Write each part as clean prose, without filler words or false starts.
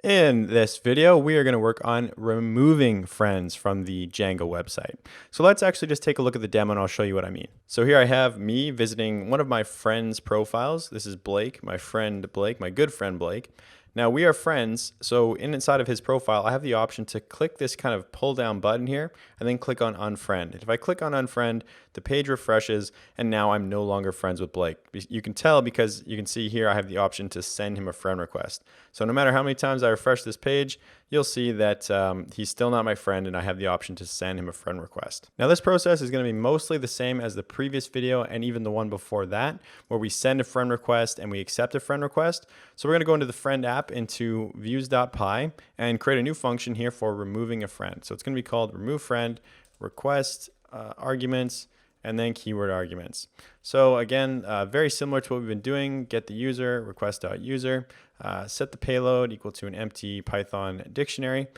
In this video, we are going to work on removing friends from the Django website. So let's actually just take a look at the demo and I'll show you what I mean. So here I have me visiting one of my friends' profiles. This is Blake, my friend Blake, my good friend Blake. Now we are friends, so inside of his profile, I have the option to click this kind of pull down button here and then click on unfriend. If I click on unfriend, the page refreshes and now I'm no longer friends with Blake. You can tell because you can see here I have the option to send him a friend request. So no matter how many times I refresh this page, you'll see that he's still not my friend and I have the option to send him a friend request. Now this process is going to be mostly the same as the previous video and even the one before that, where we send a friend request and we accept a friend request. So we're going to go into the friend app, into views.py, and create a new function here for removing a friend. So it's going to be called remove friend, request, arguments, and then keyword arguments. So again, very similar to what we've been doing, get the user, request.user, set the payload equal to an empty Python dictionary.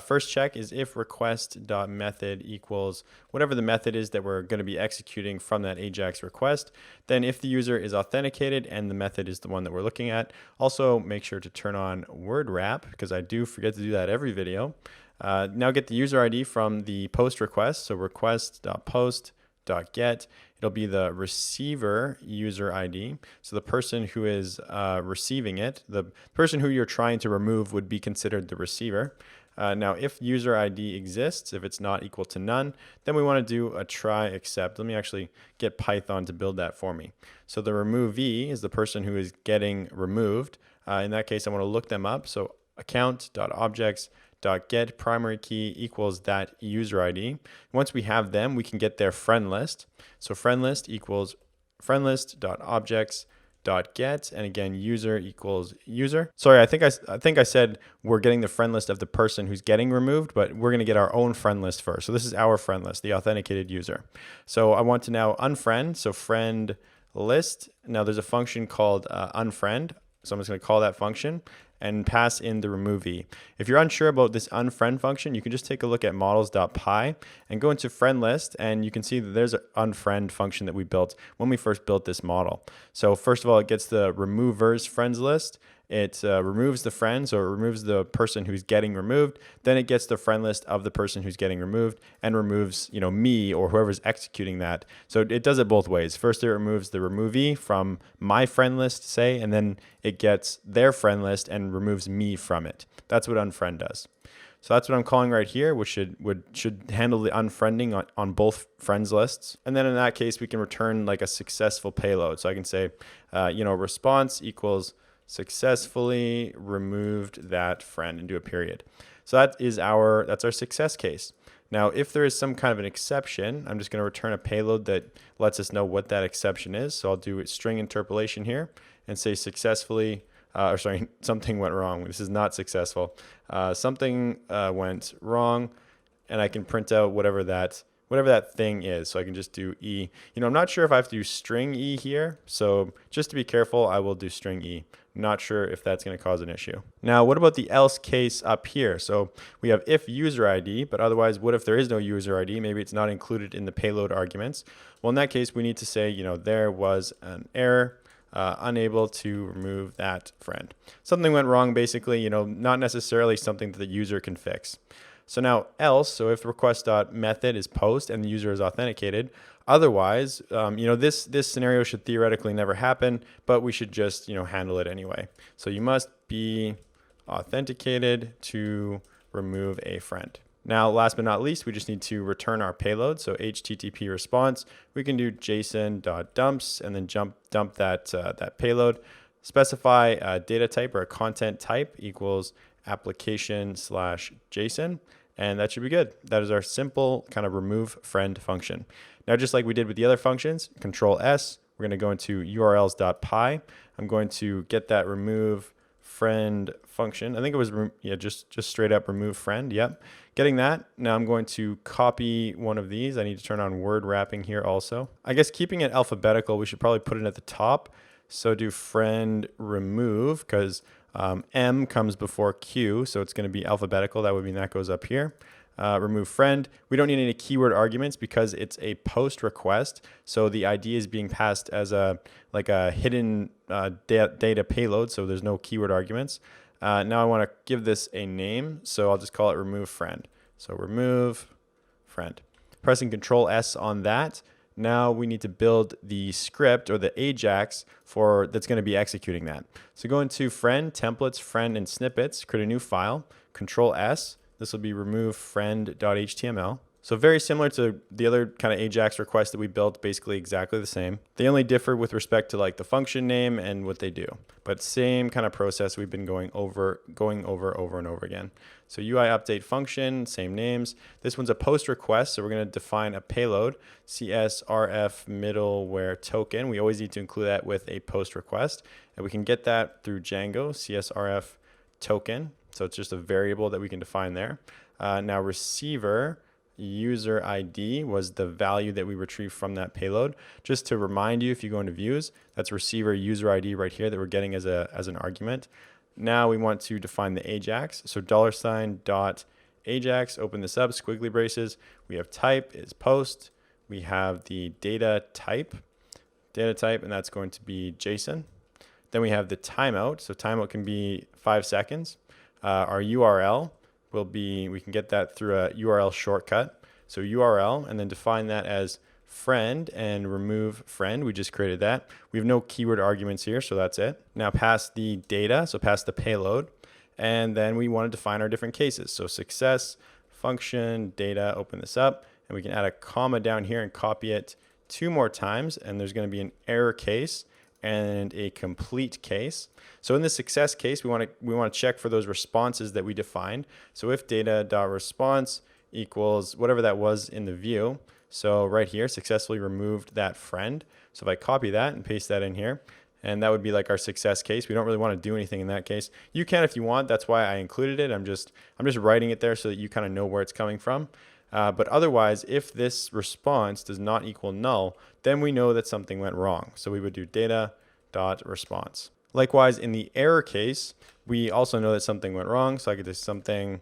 First check is if request.method equals whatever the method is that we're going to be executing from that AJAX request. Then if the user is authenticated and the method is the one that we're looking at, also make sure to turn on word wrap because I do forget to do that every video. Now get the user ID from the post request, so request.post.get. It'll be the receiver user ID. So the person who is receiving it, the person who you're trying to remove would be considered the receiver. Now, if user ID exists, if it's not equal to none, then we want to do a try except. Let me actually get Python to build that for me. So the removee is the person who is getting removed. In that case, I want to look them up. So account.objects.get primary key equals that user ID. Once we have them, we can get their friend list. So friend list equals friendlist.objects.get, and again user equals user. Sorry, I think I said we're getting the friend list of the person who's getting removed, but we're going to get our own friend list first. So this is our friend list, the authenticated user. So I want to now unfriend, so friend list. Now there's a function called unfriend. So I'm just going to call that function and pass in the removee. If you're unsure about this unfriend function, you can just take a look at models.py and go into friend list, and you can see that there's an unfriend function that we built when we first built this model. So first of all, it gets the removers friends list. It removes the friend, so it removes the person who's getting removed. Then it gets the friend list of the person who's getting removed and removes, me or whoever's executing that. So it does it both ways. First, it removes the removee from my friend list, say, and then it gets their friend list and removes me from it. That's what unfriend does. So that's what I'm calling right here, which should handle the unfriending on both friends lists. And then in that case, we can return like a successful payload. So I can say, response equals successfully removed that friend and do a period. So that's our success case. Now, if there is some kind of an exception, I'm just going to return a payload that lets us know what that exception is. So I'll do string interpolation here and say successfully, something went wrong. This is not successful. Something went wrong, and I can print out whatever that thing is. So I can just do E. I'm not sure if I have to do string E here. So just to be careful, I will do string E. Not sure if that's going to cause an issue. Now, what about the else case up here? So we have if user ID, but otherwise, what if there is no user ID? Maybe it's not included in the payload arguments. Well, in that case, we need to say, there was an error, unable to remove that friend. Something went wrong, basically, not necessarily something that the user can fix. So now else, so if request.method is post and the user is authenticated, otherwise, this scenario should theoretically never happen, but we should just, handle it anyway. So you must be authenticated to remove a friend. Now, last but not least, we just need to return our payload. So HTTP response, we can do JSON.dumps and then dump that payload. Specify a data type or a content type equals application/JSON. And that should be good. That is our simple kind of remove friend function. Now, just like we did with the other functions, Control S, we're going to go into urls.py. I'm going to get that remove friend function. I think it was, just straight up remove friend. Yep. Getting that. Now I'm going to copy one of these. I need to turn on word wrapping here also. I guess keeping it alphabetical, we should probably put it at the top. So do friend remove because M comes before Q, so it's going to be alphabetical. That would mean that goes up here. Remove friend. We don't need any keyword arguments because it's a post request. So the ID is being passed as a hidden data payload. So there's no keyword arguments. Now I want to give this a name, so I'll just call it remove friend. So remove friend. Pressing Control S on that. Now we need to build the script or the AJAX that's going to be executing that. So go into friend, templates, friend, and snippets, create a new file, Control S. This will be remove friend.html. So very similar to the other kind of AJAX requests that we built, basically exactly the same. They only differ with respect to like the function name and what they do, but same kind of process we've been going over and over again. So UI update function, same names. This one's a post request, so we're going to define a payload, CSRF middleware token. We always need to include that with a post request, and we can get that through Django, CSRF token. So it's just a variable that we can define there. Now receiver user ID was the value that we retrieved from that payload. Just to remind you, if you go into views, that's receiver user ID right here that we're getting as an argument. Now we want to define the AJAX. So $.AJAX, open this up, squiggly braces. We have type is post. We have the data type, and that's going to be JSON. Then we have the timeout. So timeout can be 5 seconds. Our URL will be, we can get that through a URL shortcut. So URL, and then define that as friend and remove friend. We just created that. We have no keyword arguments here, so that's it. Now pass the data, so pass the payload, and then we want to define our different cases. So success, function, data, open this up, and we can add a comma down here and copy it 2 more times, and there's going to be an error case and a complete case. So in the success case, we want to check for those responses that we defined. So if data.response equals whatever that was in the view. So right here, successfully removed that friend. So if I copy that and paste that in here, and that would be like our success case. We don't really want to do anything in that case. You can if you want. That's why I included it. I'm just writing it there so that you kind of know where it's coming from. But otherwise, if this response does not equal null, then we know that something went wrong. So we would do data.response. Likewise, in the error case, we also know that something went wrong. So I could do something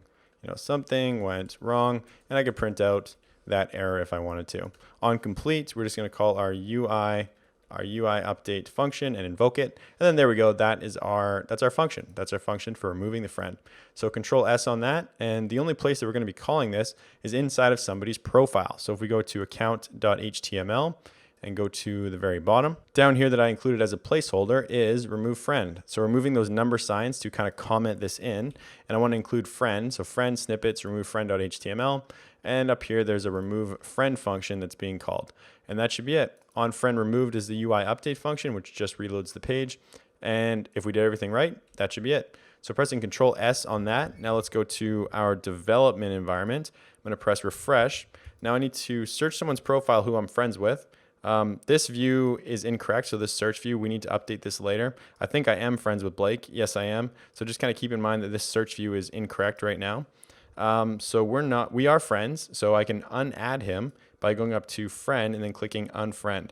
went wrong, and I could print out that error if I wanted to. On complete, we're just going to call our UI update function and invoke it. And then there we go. That's our function. That's our function for removing the friend. So Control S on that. And the only place that we're going to be calling this is inside of somebody's profile. So if we go to account.html and go to the very bottom, down here that I included as a placeholder is remove friend. So removing those number signs to kind of comment this in. And I want to include friend. So friend snippets, remove friend.html. And up here, there's a remove friend function that's being called. And that should be it. On friend removed is the UI update function, which just reloads the page. And if we did everything right, that should be it. So pressing Control S on that. Now let's go to our development environment. I'm going to press refresh. Now I need to search someone's profile who I'm friends with. This view is incorrect, so this search view, we need to update this later. I think I am friends with Blake. Yes, I am. So just kind of keep in mind that this search view is incorrect right now. So we are friends, so I can unadd him by going up to friend and then clicking unfriend.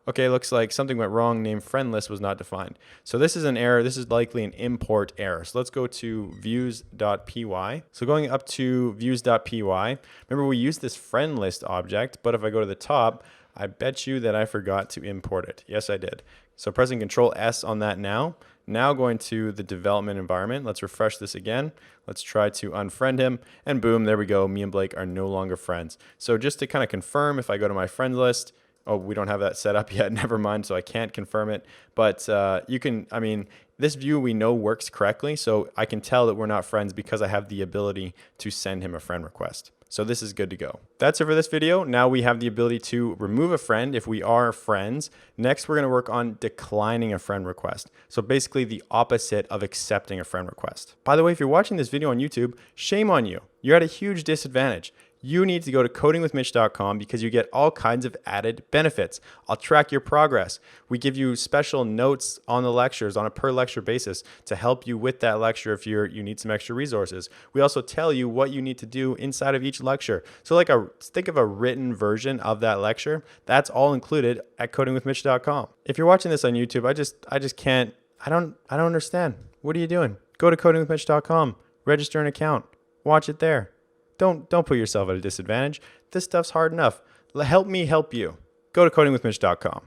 Okay, looks like something went wrong. Name friend list was not defined. So this is an error. This is likely an import error. So let's go to views.py. So going up to views.py, remember we used this friend list object, but if I go to the top, I bet you that I forgot to import it. Yes, I did. So pressing Control S on that now. Now going to the development environment. Let's refresh this again. Let's try to unfriend him. And boom, there we go. Me and Blake are no longer friends. So just to kind of confirm, if I go to my friend list, oh, we don't have that set up yet. Never mind. So I can't confirm it. But you can, I mean, this view we know works correctly. So I can tell that we're not friends because I have the ability to send him a friend request. So this is good to go. That's it for this video. Now we have the ability to remove a friend if we are friends. Next, we're going to work on declining a friend request. So basically the opposite of accepting a friend request. By the way, if you're watching this video on YouTube, shame on you. You're at a huge disadvantage. You need to go to codingwithmitch.com because you get all kinds of added benefits. I'll track your progress. We give you special notes on the lectures on a per lecture basis to help you with that lecture if you need some extra resources. We also tell you what you need to do inside of each lecture. So think of a written version of that lecture. That's all included at codingwithmitch.com. If you're watching this on YouTube, I just can't, I don't understand. What are you doing? Go to codingwithmitch.com, register an account, watch it there. Don't put yourself at a disadvantage. This stuff's hard enough. Help me help you. Go to codingwithmitch.com.